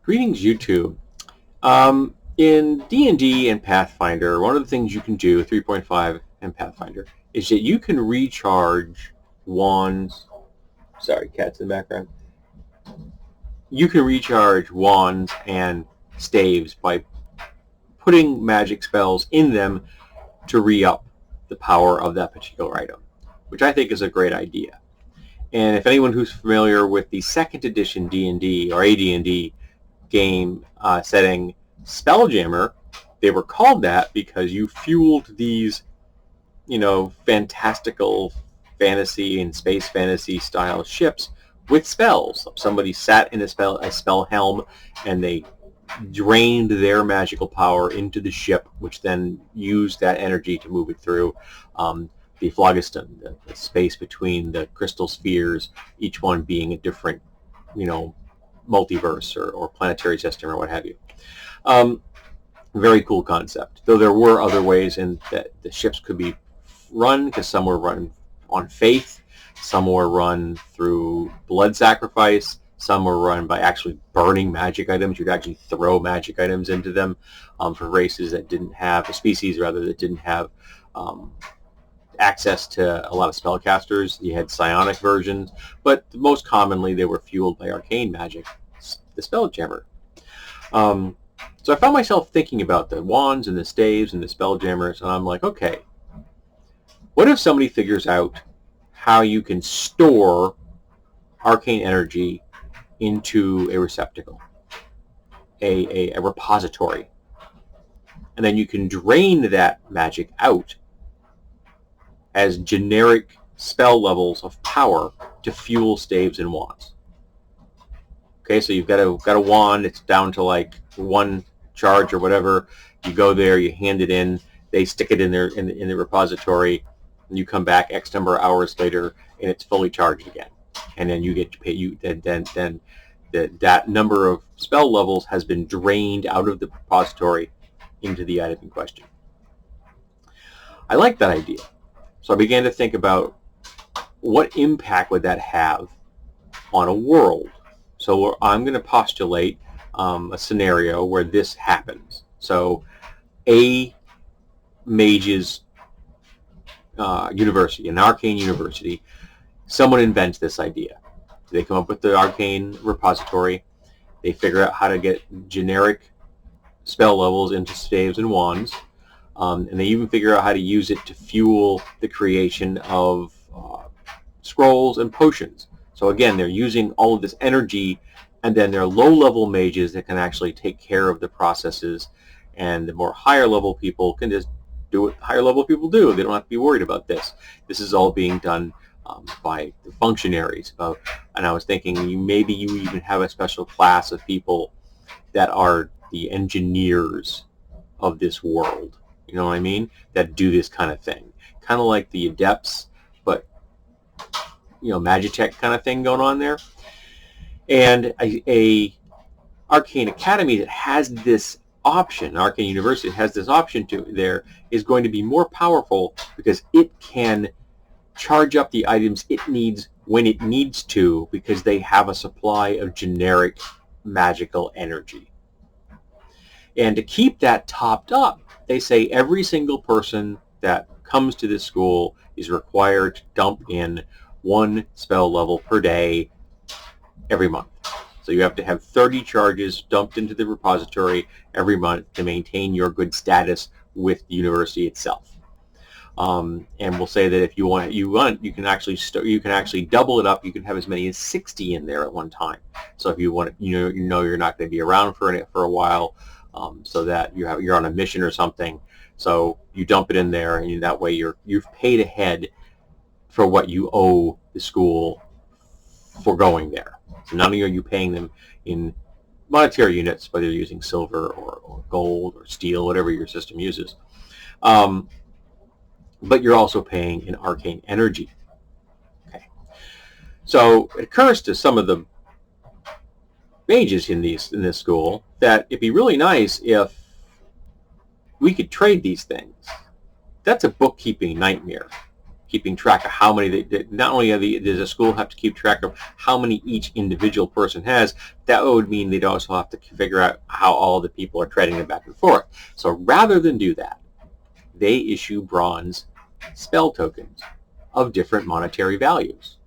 Greetings, YouTube. In D&D and Pathfinder, one of the things you can do, 3.5 and Pathfinder, is that you can recharge wands. Sorry, cats in the background. You can recharge wands and staves by putting magic spells in them to re-up the power of that particular item, which I think is a great idea. And if anyone who's familiar with the second edition D&D or AD&D game setting Spelljammer, they were called that because you fueled these, fantastical fantasy and space fantasy style ships with spells. Somebody sat in a spell helm and they drained their magical power into the ship, which then used that energy to move it through the phlogiston, the space between the crystal spheres, each one being a different, multiverse or planetary system or what have you. Very cool concept, though there were other ways in that the ships could be run, because some were run on faith, some were run through blood sacrifice, some were run by actually burning magic items. You'd actually throw magic items into them for races that didn't have, species rather, that didn't have access to a lot of spellcasters. You had psionic versions, but most commonly they were fueled by arcane magic, the Spelljammer. So I found myself thinking about the wands and the staves and the Spelljammers, and I'm like, okay, what if somebody figures out how you can store arcane energy into a receptacle, a repository, and then you can drain that magic out as generic spell levels of power to fuel staves and wands. Okay, so you've got a wand. It's down to like one charge or whatever. You go there, you hand it in. They stick it in there in the repository, and you come back X number of hours later, and it's fully charged again. And then you get to pay. Then that number of spell levels has been drained out of the repository into the item in question. I like that idea, so I began to think about what impact would that have on a world. So I'm going to postulate a scenario where this happens. So a mage's university, an arcane university, someone invents this idea. They come up with the arcane repository. They figure out how to get generic spell levels into staves and wands. And they even figure out how to use it to fuel the creation of scrolls and potions. So again, they're using all of this energy, and then they're low-level mages that can actually take care of the processes, and the more higher-level people can just do what higher-level people do. They don't have to be worried about this. This is all being done by the functionaries. And I was thinking maybe you even have a special class of people that are the engineers of this world. You know what I mean? That do this kind of thing. Kind of like the adepts, but Magitech kind of thing going on there. And a Arcane Academy that has this option, Arcane University has this option to there, is going to be more powerful because it can charge up the items it needs when it needs to, because they have a supply of generic magical energy. And to keep that topped up, they say every single person that comes to this school is required to dump in one spell level per day every month. So you have to have 30 charges dumped into the repository every month to maintain your good status with the university itself. And we'll say that if you want, you can actually double it up. You can have as many as 60 in there at one time. So if you want, you're not going to be around for a while, so that you're on a mission or something. So you dump it in there, and that way you've paid ahead for what you owe the school for going there. So not only are you paying them in monetary units, whether you're using silver or gold or steel, whatever your system uses, but you're also paying in arcane energy. Okay. So it occurs to some of the mages in this school that it'd be really nice if we could trade these things. That's a bookkeeping nightmare. keeping track of how many, not only does a school have to keep track of how many each individual person has, that would mean they'd also have to figure out how all the people are trading them back and forth. So rather than do that, they issue bronze spell tokens of different monetary values.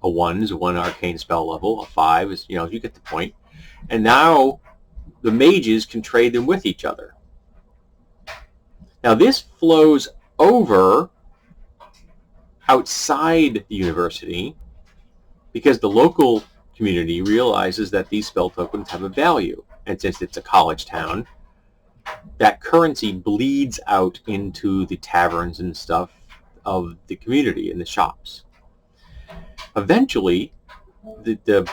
A 1 is 1 arcane spell level, a 5 is, you get the point. And now the mages can trade them with each other. Now this flows over outside the university because the local community realizes that these spell tokens have a value. And since it's a college town, that currency bleeds out into the taverns and stuff of the community and the shops. Eventually, the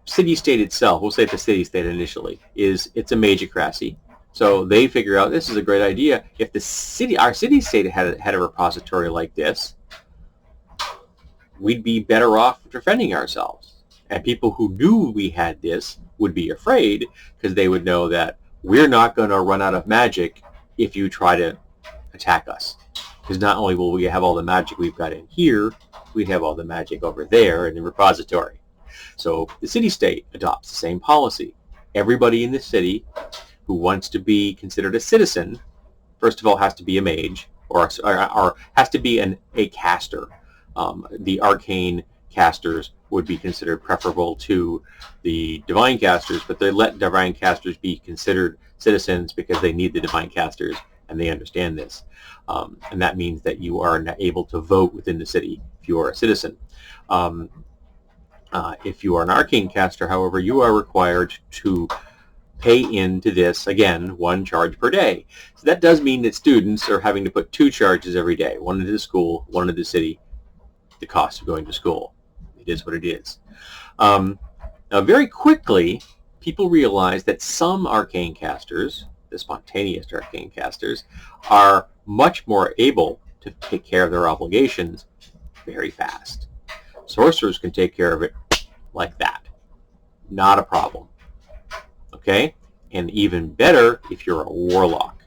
city-state itself, we'll say the city-state initially, it's a magicracy. So they figure out this is a great idea. If our city-state had a repository like this, we'd be better off defending ourselves. And people who knew we had this would be afraid because they would know that we're not going to run out of magic if you try to attack us. Because not only will we have all the magic we've got in here, we'd have all the magic over there in the repository. So the city-state adopts the same policy. Everybody in the city who wants to be considered a citizen, first of all, has to be a mage or has to be a caster. The arcane casters would be considered preferable to the divine casters, but they let divine casters be considered citizens because they need the divine casters, and they understand this. And that means that you are able to vote within the city if you are a citizen. If you are an arcane caster, however, you are required to pay into this, again, 1 charge per day. So that does mean that students are having to put 2 charges every day, 1 into the school, 1 into the city, the cost of going to school. It is what it is. Now, very quickly, people realize that some arcane casters, the spontaneous arcane casters, are much more able to take care of their obligations very fast. Sorcerers can take care of it like that. Not a problem. Okay? And even better if you're a warlock.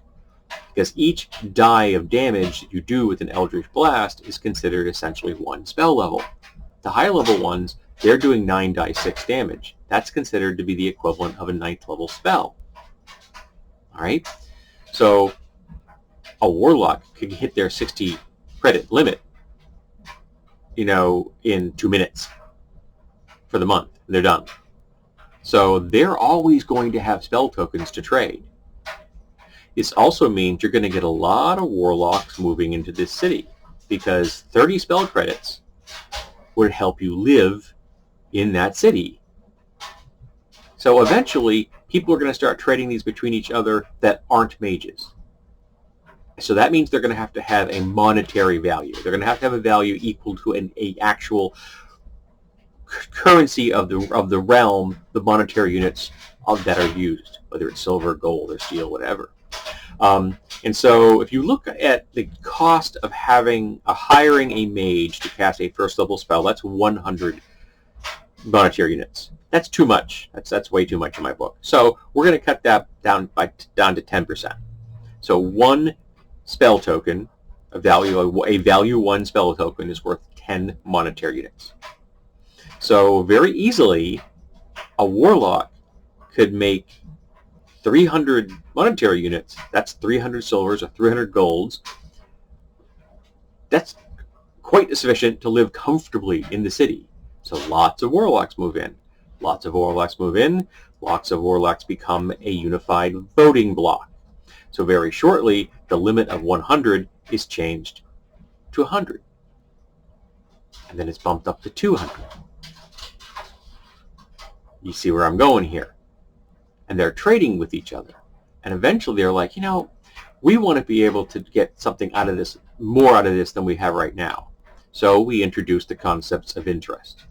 Because each die of damage that you do with an Eldritch Blast is considered essentially 1 spell level. The high level ones, they're doing 9 die 6 damage. That's considered to be the equivalent of a 9th level spell. Alright? So a warlock could hit their 60 credit limit, in 2 minutes for the month, and they're done. So they're always going to have spell tokens to trade. This also means you're going to get a lot of warlocks moving into this city because 30 spell credits would help you live in that city. So eventually, people are going to start trading these between each other that aren't mages. So that means they're going to have a monetary value. They're going to have a value equal to an actual currency of the realm, the monetary units that are used, whether it's silver, gold, or steel, whatever. And so if you look at the cost of hiring a mage to cast a first level spell, that's 100 monetary units. That's too much. That's way too much in my book. So we're going to cut that down to 10%. So 1 spell token, a value 1 spell token is worth 10 monetary units. So very easily, a warlock could make 300 monetary units. That's 300 silvers or 300 golds. That's quite sufficient to live comfortably in the city. So lots of warlocks move in. Lots of warlocks move in. Lots of warlocks become a unified voting block. So very shortly, the limit of 100 is changed to 100. And then it's bumped up to 200. You see where I'm going here. And they're trading with each other. And eventually they're like, we want to be able to get something out of this, more out of this than we have right now. So we introduce the concepts of interest.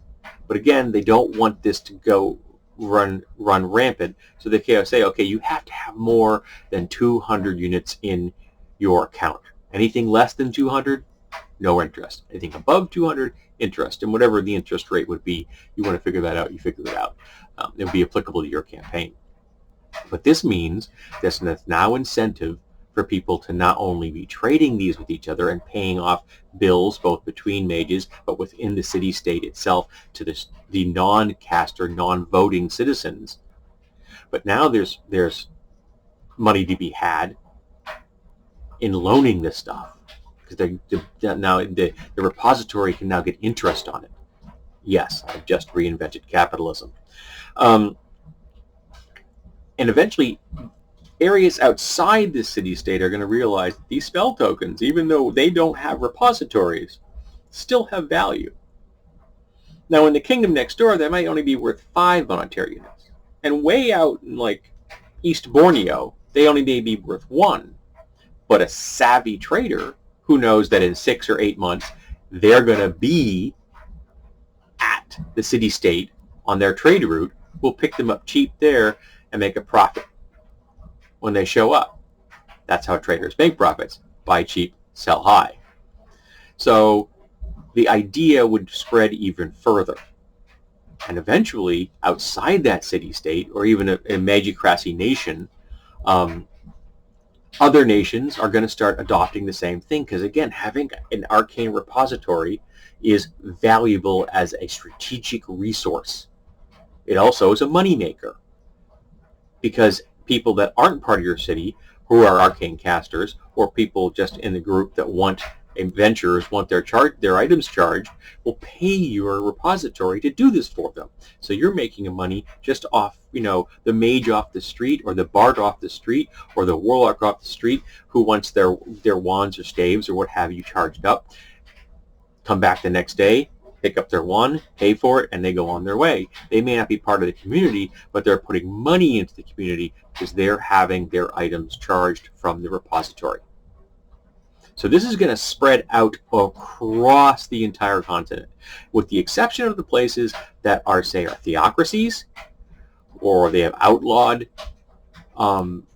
But again, they don't want this to go run rampant. So they can say, okay, you have to have more than 200 units in your account. Anything less than 200, no interest. Anything above 200, interest. And whatever the interest rate would be, you want to figure that out, you figure it out. It will be applicable to your campaign. But this means there's now incentive for people to not only be trading these with each other and paying off bills both between mages but within the city-state itself to the non-caster, non-voting citizens. But now there's money to be had in loaning this stuff, because now the repository can now get interest on it. Yes, I've just reinvented capitalism. And eventually, areas outside the city-state are going to realize that these spell tokens, even though they don't have repositories, still have value. Now, in the kingdom next door, they might only be worth 5 monetary units. And way out in, like, East Borneo, they only may be worth 1. But a savvy trader who knows that in 6 or 8 months, they're going to be at the city-state on their trade route will pick them up cheap there and make a profit when they show up. That's how traders make profits. Buy cheap, sell high. So the idea would spread even further. And eventually, outside that city-state, or even a magicracy nation, other nations are going to start adopting the same thing. Because again, having an arcane repository is valuable as a strategic resource. It also is a moneymaker. Because people that aren't part of your city, who are arcane casters, or people just in the group that want adventurers, want their items charged, will pay your repository to do this for them. So you're making money just off, the mage off the street, or the bard off the street, or the warlock off the street, who wants their wands or staves or what have you charged up. Come back the next day, pick up their wand, pay for it, and they go on their way. They may not be part of the community, but they're putting money into the community because they're having their items charged from the repository. So this is going to spread out across the entire continent, with the exception of the places that are, say, are theocracies, or they have outlawed, arcane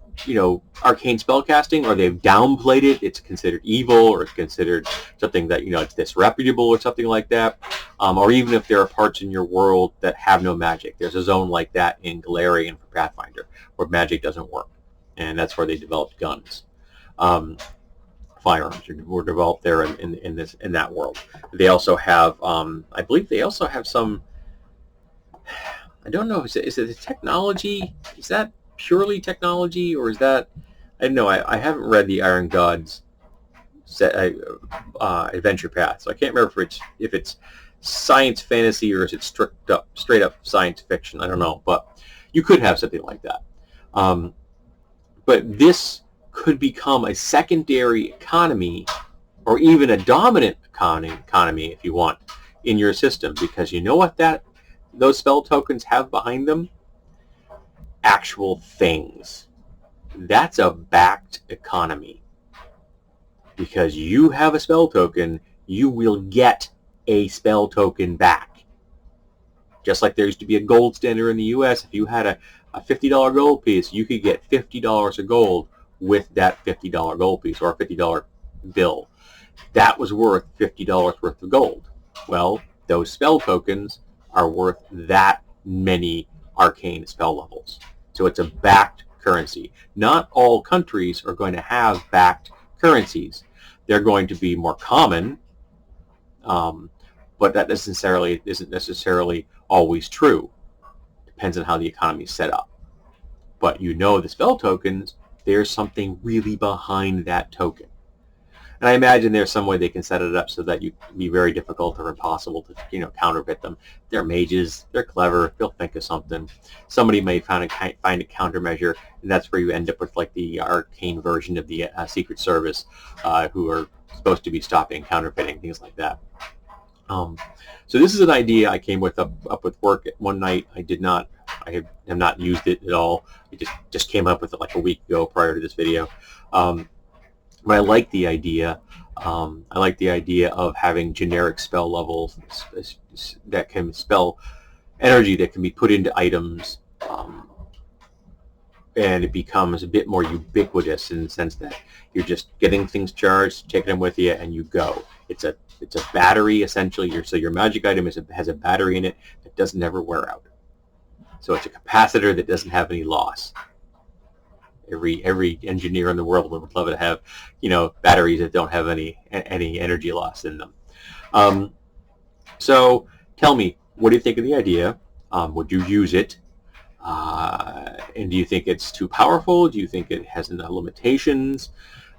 spellcasting, or they've downplayed it. It's considered evil, or it's considered something that, it's disreputable or something like that. Or even if there are parts in your world that have no magic. There's a zone like that in Galarian for Pathfinder, where magic doesn't work. And that's where they developed guns. Firearms were developed there in that world. They also have, I believe they also have some, I don't know, is it a technology? Is that purely technology, or is that, I don't know, I haven't read the Iron Gods adventure path, so I can't remember if it's science fantasy or is it straight up science fiction. I don't know, but you could have something like that. But this could become a secondary economy, or even a dominant economy if you want, in your system, because you know what those spell tokens have behind them? Actual things. That's a backed economy. Because you have a spell token, you will get a spell token back. Just like there used to be a gold standard in the US, if you had a $50 gold piece, you could get $50 of gold with that $50 gold piece, or a $50 bill. That was worth $50 worth of gold. Well, those spell tokens are worth that many arcane spell levels. So it's a backed currency. Not all countries are going to have backed currencies. They're going to be more common, but that isn't necessarily always true. Depends on how the economy is set up. But the spell tokens, there's something really behind that token. And I imagine there's some way they can set it up so that you can be very difficult or impossible to, counterfeit them. They're mages. They're clever. They'll think of something. Somebody may find a countermeasure, and that's where you end up with like the arcane version of the Secret Service, who are supposed to be stopping counterfeiting, things like that. So this is an idea I came with up with work one night. I have not used it at all. I just came up with it like a week ago prior to this video. But I like the idea. I like the idea of having generic spell levels that can spell energy that can be put into items, and it becomes a bit more ubiquitous in the sense that you're just getting things charged, taking them with you, and you go. It's a battery essentially. So your magic item has a battery in it that doesn't ever wear out. So it's a capacitor that doesn't have any loss. Every engineer in the world would love to have, batteries that don't have any energy loss in them. So tell me, what do you think of the idea? Would you use it? And do you think it's too powerful? Do you think it has enough limitations?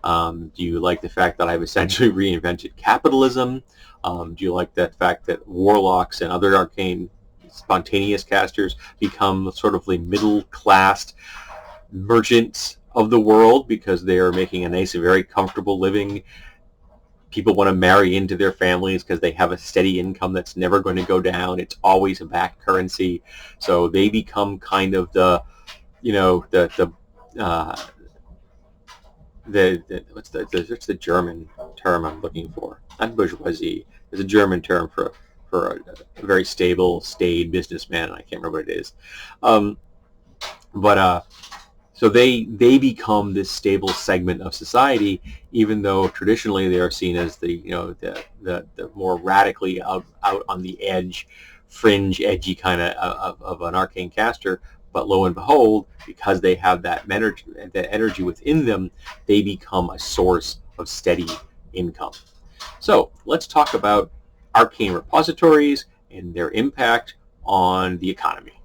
Do you like the fact that I've essentially reinvented capitalism? Do you like that fact that warlocks and other arcane spontaneous casters become sort of the middle-class merchants of the world because they are making a nice, very comfortable living? People want to marry into their families because they have a steady income that's never going to go down. It's always a back currency. So they become kind of the what's the German term I'm looking for? Not bourgeoisie. There's a German term for a very stable, staid businessman. I can't remember what it is. So they become this stable segment of society, even though traditionally they are seen as the more radically out on the edge, fringe, edgy kind of an arcane caster. But lo and behold, because they have that energy within them, they become a source of steady income. So let's talk about arcane repositories and their impact on the economy.